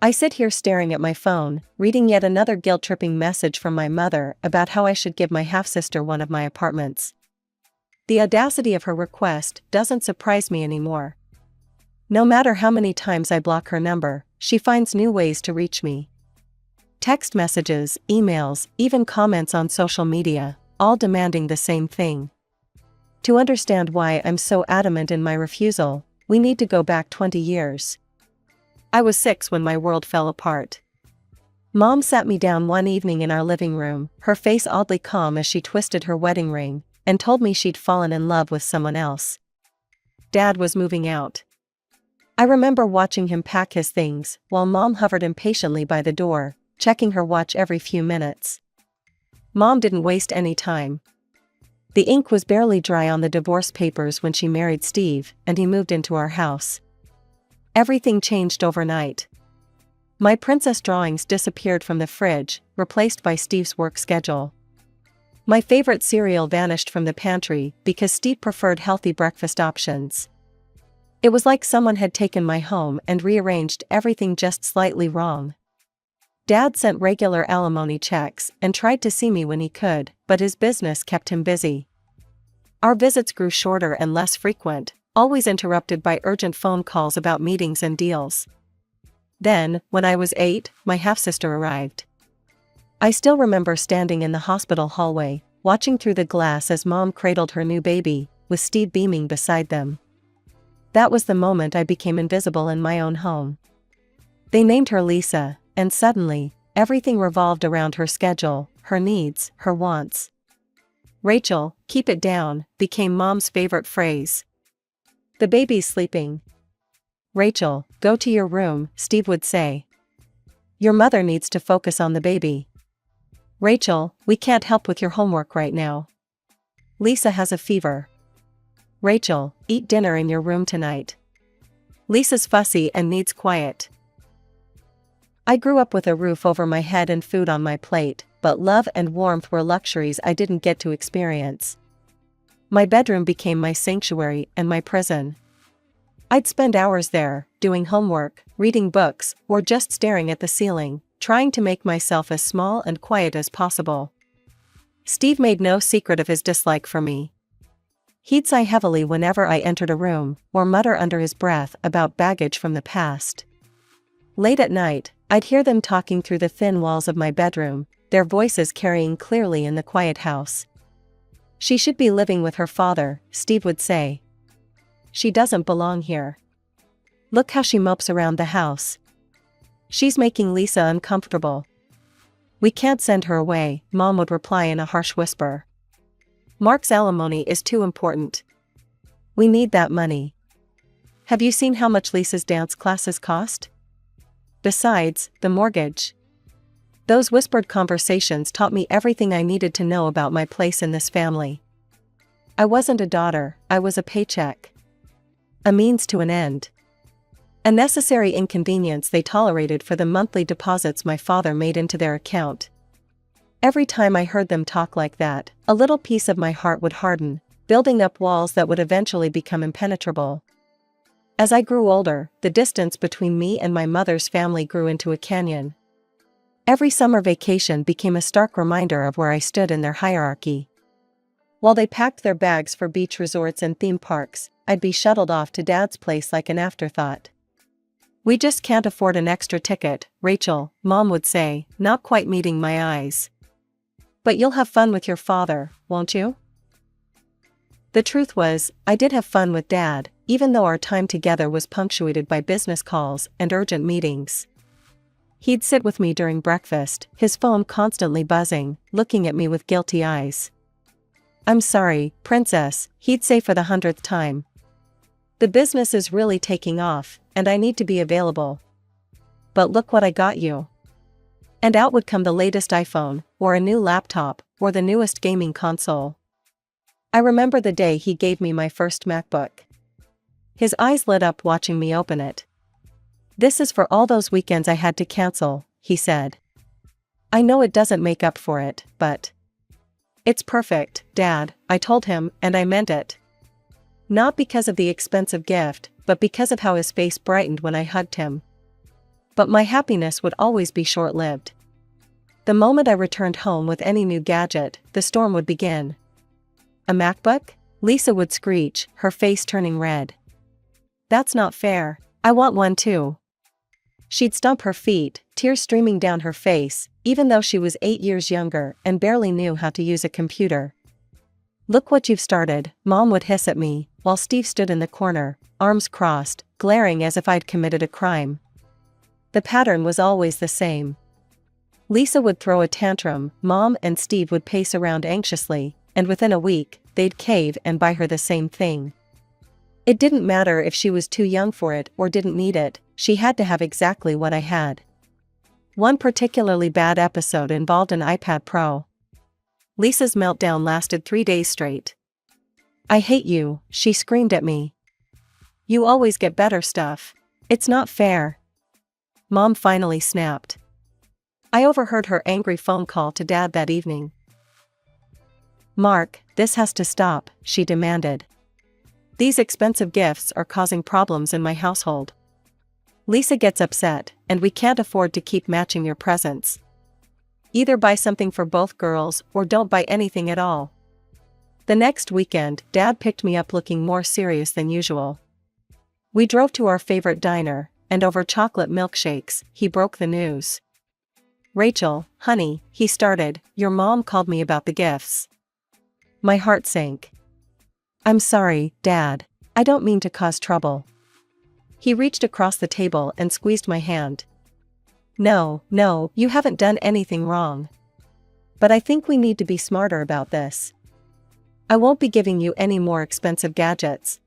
I sit here staring at my phone, reading yet another guilt-tripping message from my mother about how I should give my half-sister one of my apartments. The audacity of her request doesn't surprise me anymore. No matter how many times I block her number, she finds new ways to reach me. Text messages, emails, even comments on social media, all demanding the same thing. To understand why I'm so adamant in my refusal, we need to go back 20 years. I was 6 when my world fell apart. Mom sat me down one evening in our living room, her face oddly calm as she twisted her wedding ring, and told me she'd fallen in love with someone else. Dad was moving out. I remember watching him pack his things, while Mom hovered impatiently by the door, checking her watch every few minutes. Mom didn't waste any time. The ink was barely dry on the divorce papers when she married Steve, and he moved into our house. Everything changed overnight. My princess drawings disappeared from the fridge, replaced by Steve's work schedule. My favorite cereal vanished from the pantry because Steve preferred healthy breakfast options. It was like someone had taken my home and rearranged everything just slightly wrong. Dad sent regular alimony checks and tried to see me when he could, but his business kept him busy. Our visits grew shorter and less frequent, always interrupted by urgent phone calls about meetings and deals. Then, when I was 8, my half-sister arrived. I still remember standing in the hospital hallway, watching through the glass as Mom cradled her new baby, with Steve beaming beside them. That was the moment I became invisible in my own home. They named her Lisa, and suddenly, everything revolved around her schedule, her needs, her wants. "Rachel, keep it down," became Mom's favorite phrase. "The baby's sleeping." "Rachel, go to your room," Steve would say. "Your mother needs to focus on the baby." "Rachel, we can't help with your homework right now." "Lisa has a fever." "Rachel, eat dinner in your room tonight." "Lisa's fussy and needs quiet." I grew up with a roof over my head and food on my plate, but love and warmth were luxuries I didn't get to experience. My bedroom became my sanctuary and my prison. I'd spend hours there, doing homework, reading books, or just staring at the ceiling, trying to make myself as small and quiet as possible. Steve made no secret of his dislike for me. He'd sigh heavily whenever I entered a room, or mutter under his breath about baggage from the past. Late at night, I'd hear them talking through the thin walls of my bedroom, their voices carrying clearly in the quiet house. "She should be living with her father," Steve would say. "She doesn't belong here. Look how she mopes around the house. She's making Lisa uncomfortable." "We can't send her away," Mom would reply in a harsh whisper. "Mark's alimony is too important. We need that money. Have you seen how much Lisa's dance classes cost? Besides, the mortgage." Those whispered conversations taught me everything I needed to know about my place in this family. I wasn't a daughter, I was a paycheck. A means to an end. A necessary inconvenience they tolerated for the monthly deposits my father made into their account. Every time I heard them talk like that, a little piece of my heart would harden, building up walls that would eventually become impenetrable. As I grew older, the distance between me and my mother's family grew into a canyon. Every summer vacation became a stark reminder of where I stood in their hierarchy. While they packed their bags for beach resorts and theme parks, I'd be shuttled off to Dad's place like an afterthought. "We just can't afford an extra ticket, Rachel," Mom would say, not quite meeting my eyes. "But you'll have fun with your father, won't you?" The truth was, I did have fun with Dad, even though our time together was punctuated by business calls and urgent meetings. He'd sit with me during breakfast, his phone constantly buzzing, looking at me with guilty eyes. "I'm sorry, Princess," he'd say for the 100th time. "The business is really taking off, and I need to be available. But look what I got you." And out would come the latest iPhone, or a new laptop, or the newest gaming console. I remember the day he gave me my first MacBook. His eyes lit up watching me open it. "This is for all those weekends I had to cancel," he said. "I know it doesn't make up for it, but..." "It's perfect, Dad," I told him, and I meant it. Not because of the expensive gift, but because of how his face brightened when I hugged him. But my happiness would always be short-lived. The moment I returned home with any new gadget, the storm would begin. "A MacBook?" Lisa would screech, her face turning red. "That's not fair. I want one too." She'd stomp her feet, tears streaming down her face, even though she was 8 years younger and barely knew how to use a computer. "Look what you've started," Mom would hiss at me, while Steve stood in the corner, arms crossed, glaring as if I'd committed a crime. The pattern was always the same. Lisa would throw a tantrum, Mom and Steve would pace around anxiously, and within a week, they'd cave and buy her the same thing. It didn't matter if she was too young for it or didn't need it, she had to have exactly what I had. One particularly bad episode involved an iPad Pro. Lisa's meltdown lasted 3 days straight. "I hate you," she screamed at me. "You always get better stuff. It's not fair." Mom finally snapped. I overheard her angry phone call to Dad that evening. "Mark, this has to stop," she demanded. "These expensive gifts are causing problems in my household. Lisa gets upset, and we can't afford to keep matching your presents. Either buy something for both girls or don't buy anything at all." The next weekend, Dad picked me up looking more serious than usual. We drove to our favorite diner, and over chocolate milkshakes, he broke the news. "Rachel, honey," he started, "your mom called me about the gifts." My heart sank. "I'm sorry, Dad. I don't mean to cause trouble." He reached across the table and squeezed my hand. No, you haven't done anything wrong. But I think we need to be smarter about this. I won't be giving you any more expensive gadgets."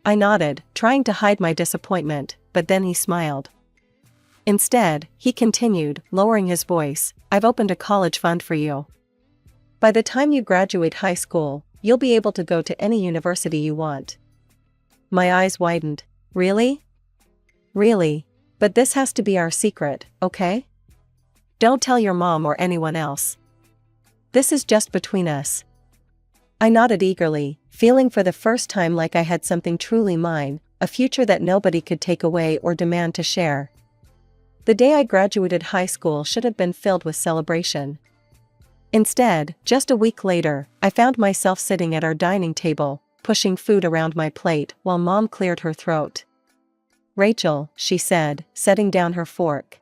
I nodded, trying to hide my disappointment, but then he smiled. Instead, he continued, lowering his voice, "I've opened a college fund for you. By the time you graduate high school, you'll be able to go to any university you want." My eyes widened. "Really? Really? But this has to be our secret, okay? Don't tell your mom or anyone else. This is just between us." I nodded eagerly, feeling for the first time like I had something truly mine, a future that nobody could take away or demand to share. The day I graduated high school should have been filled with celebration. Instead, just a week later, I found myself sitting at our dining table, pushing food around my plate while Mom cleared her throat. "Rachel," she said, setting down her fork.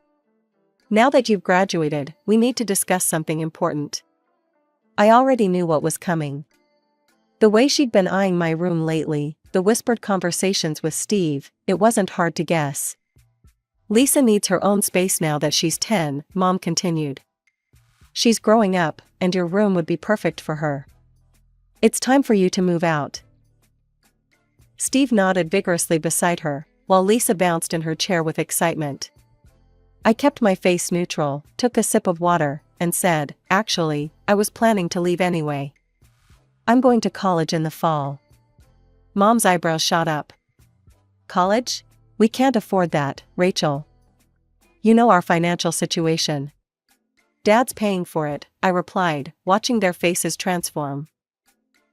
"Now that you've graduated, we need to discuss something important." I already knew what was coming. The way she'd been eyeing my room lately, the whispered conversations with Steve, it wasn't hard to guess. "Lisa needs her own space now that she's 10, Mom continued. "She's growing up, and your room would be perfect for her. It's time for you to move out." Steve nodded vigorously beside her, while Lisa bounced in her chair with excitement. I kept my face neutral, took a sip of water, and said, "Actually, I was planning to leave anyway. I'm going to college in the fall." Mom's eyebrows shot up. "College? We can't afford that, Rachel. You know our financial situation." "Dad's paying for it," I replied, watching their faces transform.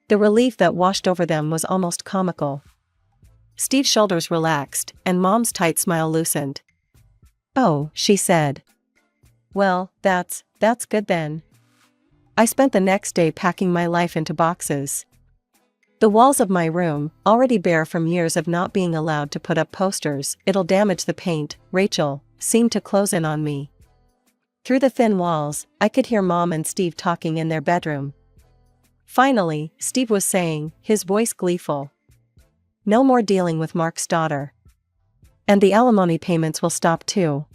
The relief that washed over them was almost comical. Steve's shoulders relaxed, and Mom's tight smile loosened. "Oh," she said. "Well, that's good then." I spent the next day packing my life into boxes. The walls of my room, already bare from years of not being allowed to put up posters, "It'll damage the paint, Rachel," seemed to close in on me. Through the thin walls, I could hear Mom and Steve talking in their bedroom. Finally, Steve was saying, his voice gleeful, "No more dealing with Mark's daughter. And the alimony payments will stop too."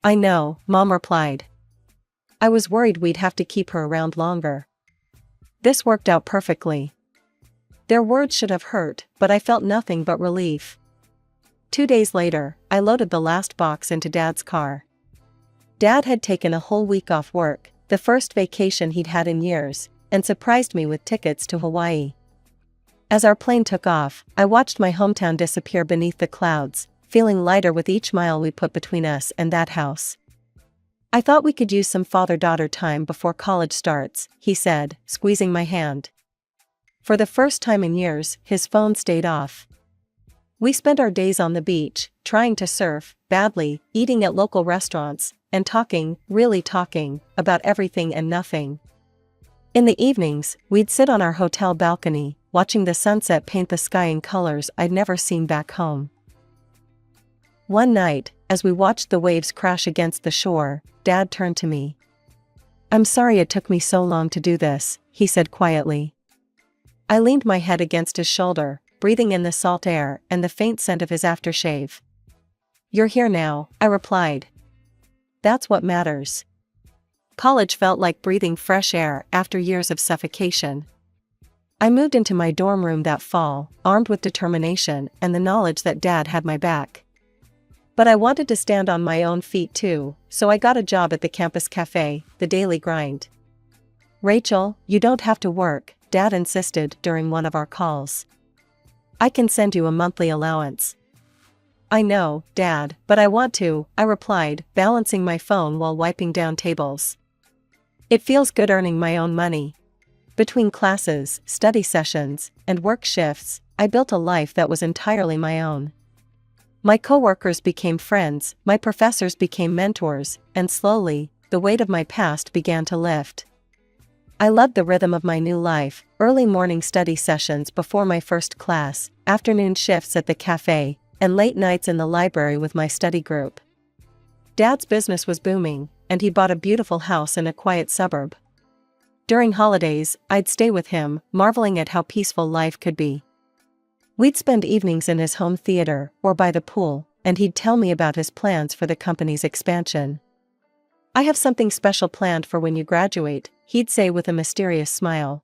"I know," Mom replied. "I was worried we'd have to keep her around longer." This worked out perfectly. Their words should have hurt, but I felt nothing but relief. 2 days later, I loaded the last box into Dad's car. Dad had taken a whole week off work, the first vacation he'd had in years, and surprised me with tickets to Hawaii. As our plane took off, I watched my hometown disappear beneath the clouds, feeling lighter with each mile we put between us and that house. "I thought we could use some father-daughter time before college starts," he said, squeezing my hand. For the first time in years, his phone stayed off. We spent our days on the beach, trying to surf, badly, eating at local restaurants, and talking, really talking, about everything and nothing. In the evenings, we'd sit on our hotel balcony, watching the sunset paint the sky in colors I'd never seen back home. One night, as we watched the waves crash against the shore, Dad turned to me. "I'm sorry it took me so long to do this," he said quietly. I leaned my head against his shoulder, breathing in the salt air and the faint scent of his aftershave. "You're here now," I replied. "That's what matters." College felt like breathing fresh air after years of suffocation. I moved into my dorm room that fall, armed with determination and the knowledge that Dad had my back. But I wanted to stand on my own feet too, so I got a job at the campus cafe, the daily grind. "Rachel, you don't have to work," Dad insisted during one of our calls. "I can send you a monthly allowance." "I know, Dad, but I want to," I replied, balancing my phone while wiping down tables. "It feels good earning my own money." Between classes, study sessions, and work shifts, I built a life that was entirely my own. My coworkers became friends, my professors became mentors, and slowly, the weight of my past began to lift. I loved the rhythm of my new life: early morning study sessions before my first class, afternoon shifts at the cafe, and late nights in the library with my study group. Dad's business was booming, and he bought a beautiful house in a quiet suburb. During holidays, I'd stay with him, marveling at how peaceful life could be. We'd spend evenings in his home theater, or by the pool, and he'd tell me about his plans for the company's expansion. "I have something special planned for when you graduate," he'd say with a mysterious smile.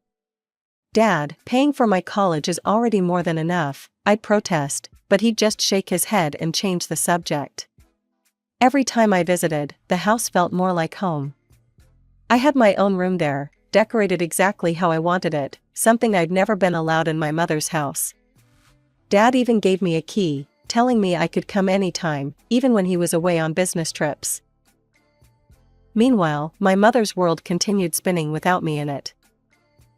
"Dad, paying for my college is already more than enough," I'd protest, but he'd just shake his head and change the subject. Every time I visited, the house felt more like home. I had my own room there, decorated exactly how I wanted it, something I'd never been allowed in my mother's house. Dad even gave me a key, telling me I could come anytime, even when he was away on business trips. Meanwhile, my mother's world continued spinning without me in it.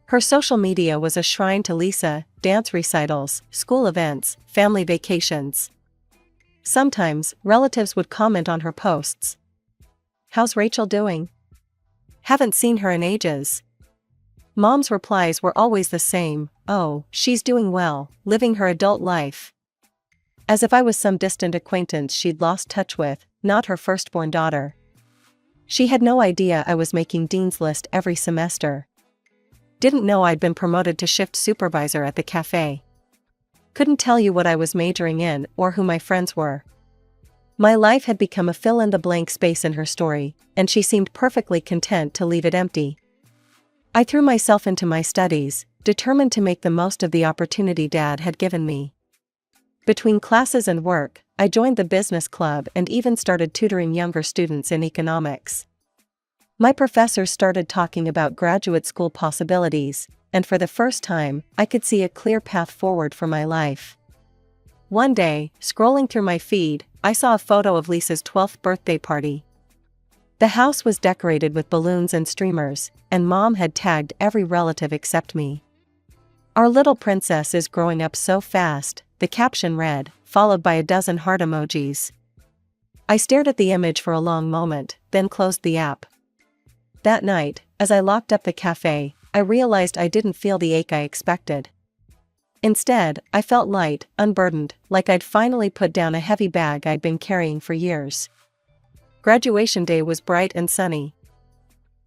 Her social media was a shrine to Lisa: dance recitals, school events, family vacations. Sometimes, relatives would comment on her posts. "How's Rachel doing? Haven't seen her in ages." Mom's replies were always the same: "Oh, she's doing well, living her adult life." As if I was some distant acquaintance she'd lost touch with, not her firstborn daughter. She had no idea I was making Dean's List every semester. Didn't know I'd been promoted to shift supervisor at the cafe. Couldn't tell you what I was majoring in or who my friends were. My life had become a fill-in-the-blank space in her story, and she seemed perfectly content to leave it empty. I threw myself into my studies, determined to make the most of the opportunity Dad had given me. Between classes and work, I joined the business club and even started tutoring younger students in economics. My professors started talking about graduate school possibilities, and for the first time, I could see a clear path forward for my life. One day, scrolling through my feed, I saw a photo of Lisa's 12th birthday party. The house was decorated with balloons and streamers, and Mom had tagged every relative except me. "Our little princess is growing up so fast," the caption read, followed by a dozen heart emojis. I stared at the image for a long moment, then closed the app. That night, as I locked up the cafe, I realized I didn't feel the ache I expected. Instead, I felt light, unburdened, like I'd finally put down a heavy bag I'd been carrying for years. Graduation day was bright and sunny.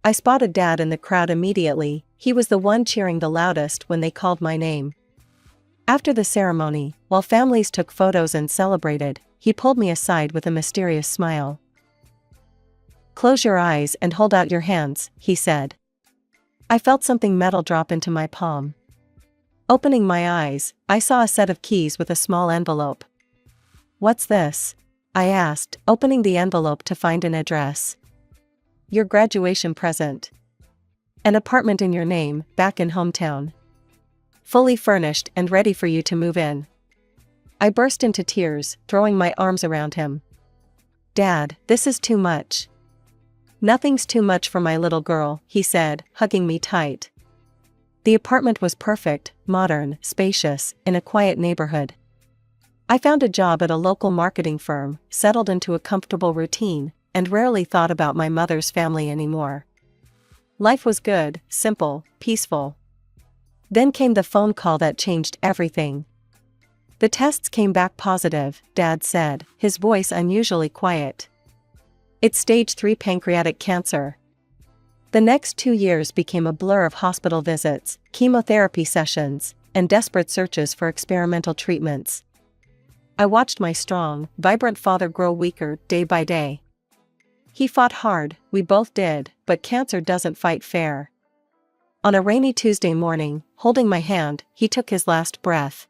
I spotted Dad in the crowd immediately. He was the one cheering the loudest when they called my name. After the ceremony, while families took photos and celebrated, he pulled me aside with a mysterious smile. "Close your eyes and hold out your hands," he said. I felt something metal drop into my palm. Opening my eyes, I saw a set of keys with a small envelope. "What's this?" I asked, opening the envelope to find an address. "Your graduation present. An apartment in your name, back in hometown. Fully furnished and ready for you to move in." I burst into tears, throwing my arms around him. "Dad, this is too much." "Nothing's too much for my little girl," he said, hugging me tight. The apartment was perfect, modern, spacious, in a quiet neighborhood. I found a job at a local marketing firm, settled into a comfortable routine, and rarely thought about my mother's family anymore. Life was good, simple, peaceful. Then came the phone call that changed everything. The tests came back positive, Dad said, his voice unusually quiet. It's stage 3 pancreatic cancer. The next 2 years became a blur of hospital visits, chemotherapy sessions, and desperate searches for experimental treatments. I watched my strong, vibrant father grow weaker day by day. He fought hard, we both did, but cancer doesn't fight fair. On a rainy Tuesday morning, holding my hand, he took his last breath.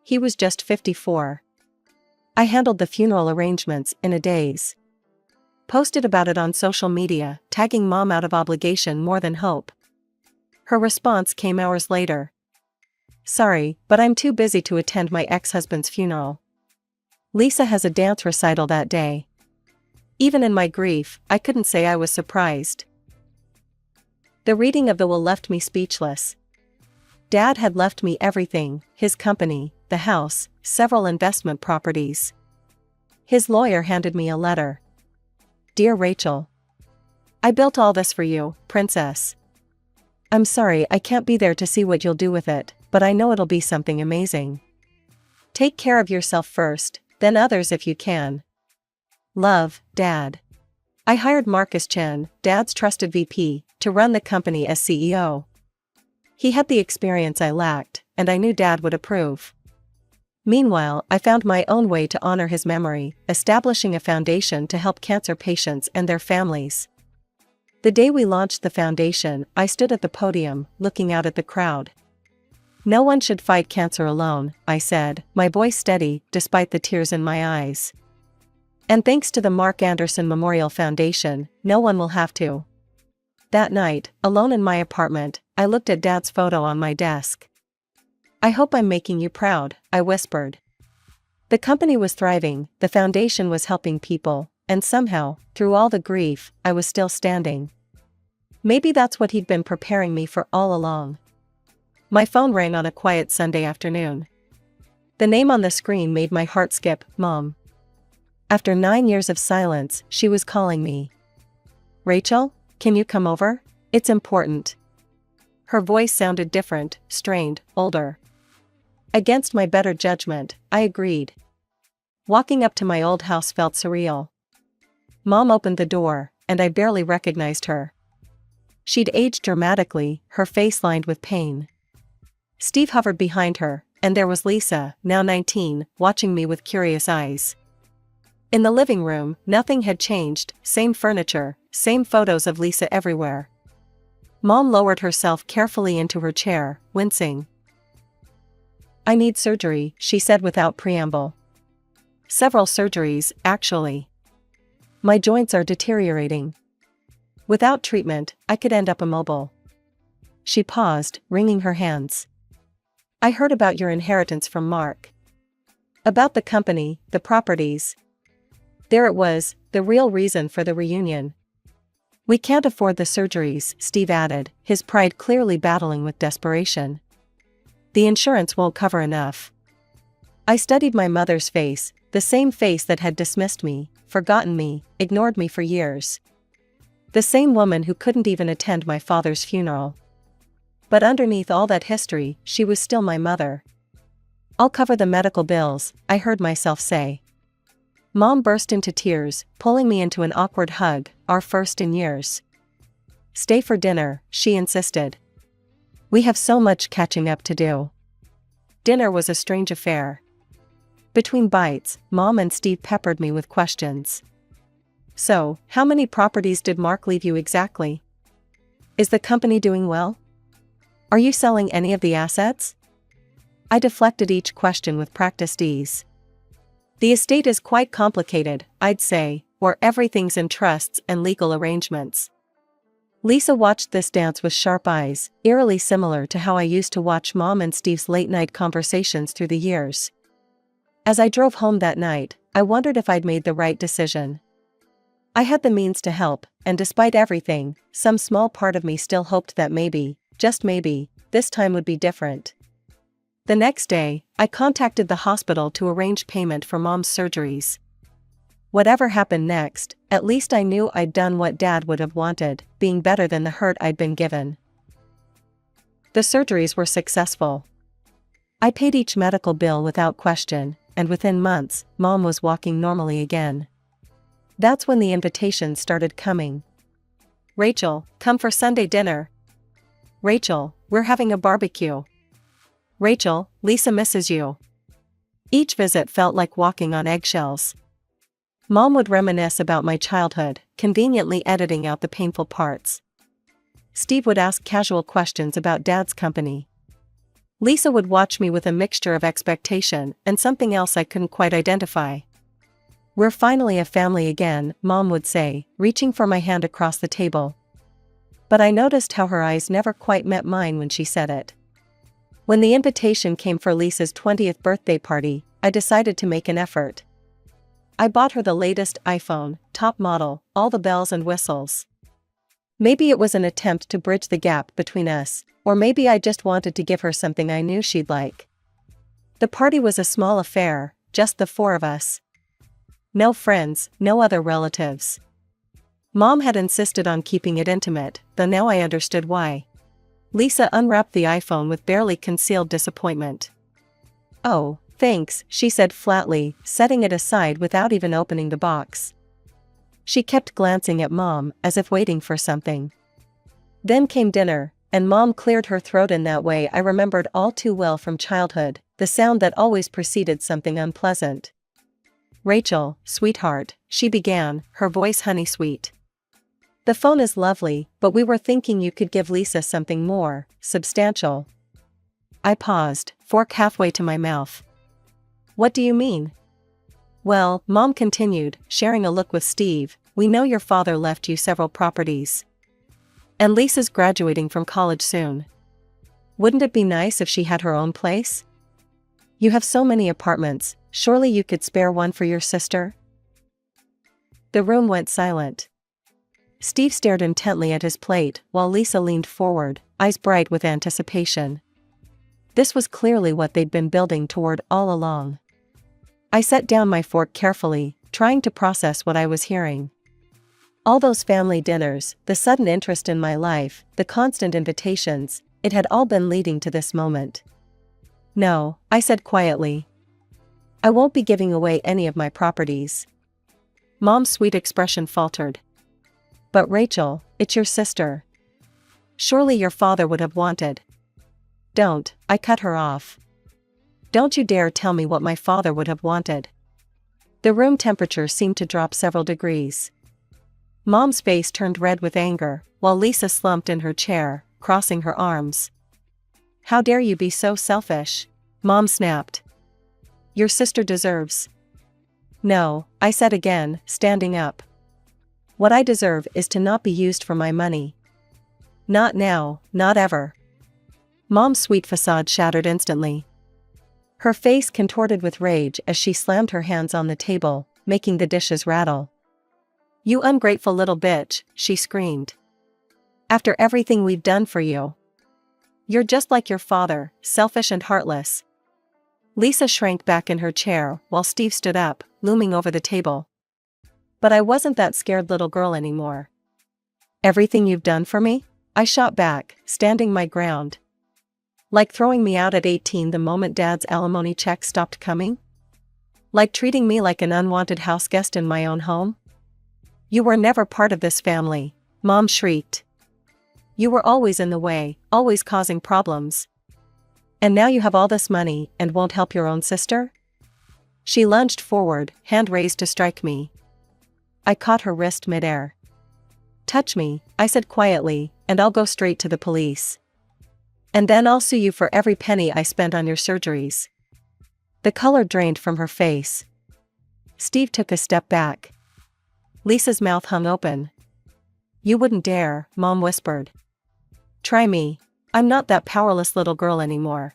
He was just 54. I handled the funeral arrangements in a daze. Posted about it on social media, tagging Mom out of obligation more than hope. Her response came hours later. Sorry, but I'm too busy to attend my ex-husband's funeral. Lisa has a dance recital that day. Even in my grief, I couldn't say I was surprised. The reading of the will left me speechless. Dad had left me everything, his company, the house, several investment properties. His lawyer handed me a letter. Dear Rachel, I built all this for you, princess. I'm sorry I can't be there to see what you'll do with it, but I know it'll be something amazing. Take care of yourself first, then others if you can. Love, Dad. I hired Marcus Chen, Dad's trusted VP, to run the company as CEO. He had the experience I lacked, and I knew Dad would approve. Meanwhile, I found my own way to honor his memory, establishing a foundation to help cancer patients and their families. The day we launched the foundation, I stood at the podium, looking out at the crowd. No one should fight cancer alone, I said, my voice steady, despite the tears in my eyes. And thanks to the Mark Anderson Memorial Foundation, no one will have to. That night, alone in my apartment, I looked at Dad's photo on my desk. I hope I'm making you proud, I whispered. The company was thriving, the foundation was helping people, and somehow, through all the grief, I was still standing. Maybe that's what he'd been preparing me for all along. My phone rang on a quiet Sunday afternoon. The name on the screen made my heart skip, Mom. After 9 years of silence, she was calling me. Rachel, can you come over? It's important. Her voice sounded different, strained, older. Against my better judgment, I agreed. Walking up to my old house felt surreal. Mom opened the door, and I barely recognized her. She'd aged dramatically, her face lined with pain. Steve hovered behind her, and there was Lisa, now 19, watching me with curious eyes. In the living room, nothing had changed, same furniture, same photos of Lisa everywhere. Mom lowered herself carefully into her chair, wincing. I need surgery, she said without preamble. Several surgeries, actually. My joints are deteriorating. Without treatment, I could end up immobile. She paused, wringing her hands. I heard about your inheritance from Mark. About the company, the properties. There it was, the real reason for the reunion. We can't afford the surgeries, Steve added, his pride clearly battling with desperation. The insurance won't cover enough. I studied my mother's face, the same face that had dismissed me, forgotten me, ignored me for years. The same woman who couldn't even attend my father's funeral. But underneath all that history, she was still my mother. I'll cover the medical bills, I heard myself say. Mom burst into tears, pulling me into an awkward hug, our first in years. Stay for dinner, she insisted. We have so much catching up to do. Dinner was a strange affair. Between bites, Mom and Steve peppered me with questions. So, how many properties did Mark leave you exactly? Is the company doing well? Are you selling any of the assets? I deflected each question with practiced ease. The estate is quite complicated, I'd say, or everything's in trusts and legal arrangements. Lisa watched this dance with sharp eyes, eerily similar to how I used to watch Mom and Steve's late-night conversations through the years. As I drove home that night, I wondered if I'd made the right decision. I had the means to help, and despite everything, some small part of me still hoped that maybe, just maybe, this time would be different. The next day, I contacted the hospital to arrange payment for Mom's surgeries. Whatever happened next, at least I knew I'd done what Dad would have wanted, being better than the hurt I'd been given. The surgeries were successful. I paid each medical bill without question, and within months, Mom was walking normally again. That's when the invitations started coming. "Rachel, come for Sunday dinner." "Rachel, we're having a barbecue." "Rachel, Lisa misses you." Each visit felt like walking on eggshells. Mom would reminisce about my childhood, conveniently editing out the painful parts. Steve would ask casual questions about Dad's company. Lisa would watch me with a mixture of expectation and something else I couldn't quite identify. "We're finally a family again," Mom would say, reaching for my hand across the table. But I noticed how her eyes never quite met mine when she said it. When the invitation came for Lisa's 20th birthday party, I decided to make an effort. I bought her the latest iPhone, top model, all the bells and whistles. Maybe it was an attempt to bridge the gap between us, or maybe I just wanted to give her something I knew she'd like. The party was a small affair, just the four of us. No friends, no other relatives. Mom had insisted on keeping it intimate, though now I understood why. Lisa unwrapped the iPhone with barely concealed disappointment. "Oh, thanks," she said flatly, setting it aside without even opening the box. She kept glancing at Mom, as if waiting for something. Then came dinner, and Mom cleared her throat in that way I remembered all too well from childhood, the sound that always preceded something unpleasant. "Rachel, sweetheart," she began, her voice honey-sweet. "The phone is lovely, but we were thinking you could give Lisa something more substantial." I paused, fork halfway to my mouth. "What do you mean?" "Well," Mom continued, sharing a look with Steve, "we know your father left you several properties. And Lisa's graduating from college soon. Wouldn't it be nice if she had her own place? You have so many apartments, surely you could spare one for your sister?" The room went silent. Steve stared intently at his plate, while Lisa leaned forward, eyes bright with anticipation. This was clearly what they'd been building toward all along. I set down my fork carefully, trying to process what I was hearing. All those family dinners, the sudden interest in my life, the constant invitations, it had all been leading to this moment. "No," I said quietly. "I won't be giving away any of my properties." Mom's sweet expression faltered. "But Rachel, it's your sister. Surely your father would have wanted." "Don't," I cut her off. "Don't you dare tell me what my father would have wanted." The room temperature seemed to drop several degrees. Mom's face turned red with anger, while Lisa slumped in her chair, crossing her arms. "How dare you be so selfish?" Mom snapped. "Your sister deserves." "No," I said again, standing up. "What I deserve is to not be used for my money. Not now, not ever." Mom's sweet facade shattered instantly. Her face contorted with rage as she slammed her hands on the table, making the dishes rattle. "You ungrateful little bitch," she screamed. "After everything we've done for you. You're just like your father, selfish and heartless." Lisa shrank back in her chair while Steve stood up, looming over the table. But I wasn't that scared little girl anymore. "Everything you've done for me?" I shot back, standing my ground. "Like throwing me out at 18 the moment Dad's alimony check stopped coming? Like treating me like an unwanted houseguest in my own home? You were never part of this family," Mom shrieked. "You were always in the way, always causing problems. And now you have all this money and won't help your own sister?" She lunged forward, hand raised to strike me. I caught her wrist midair. "Touch me," I said quietly, "and I'll go straight to the police. And then I'll sue you for every penny I spent on your surgeries." The color drained from her face. Steve took a step back. Lisa's mouth hung open. "You wouldn't dare," Mom whispered. "Try me. I'm not that powerless little girl anymore."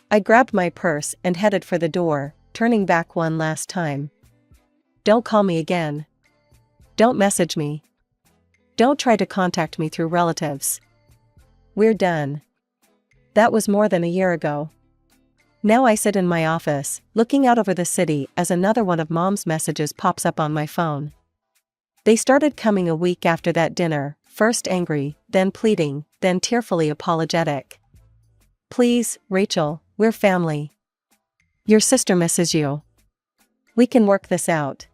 I grabbed my purse and headed for the door, turning back one last time. "Don't call me again. Don't message me. Don't try to contact me through relatives. We're done." That was more than a year ago. Now I sit in my office, looking out over the city as another one of Mom's messages pops up on my phone. They started coming a week after that dinner, first angry, then pleading, then tearfully apologetic. Please, Rachel, we're family. Your sister misses you. We can work this out.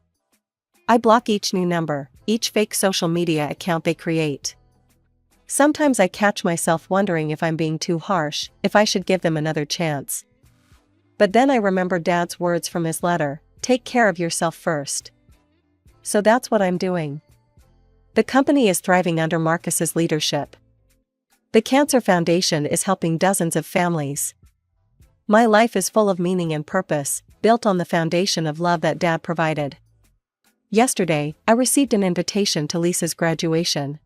I block each new number, each fake social media account they create. Sometimes I catch myself wondering if I'm being too harsh, if I should give them another chance. But then I remember Dad's words from his letter, take care of yourself first. So that's what I'm doing. The company is thriving under Marcus's leadership. The Cancer Foundation is helping dozens of families. My life is full of meaning and purpose, built on the foundation of love that Dad provided. Yesterday, I received an invitation to Lisa's graduation.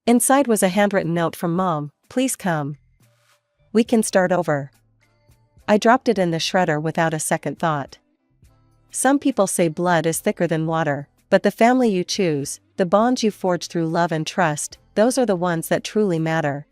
Inside was a handwritten note from Mom, please come. We can start over. I dropped it in the shredder without a second thought. Some people say blood is thicker than water, but the family you choose, the bonds you forge through love and trust, those are the ones that truly matter,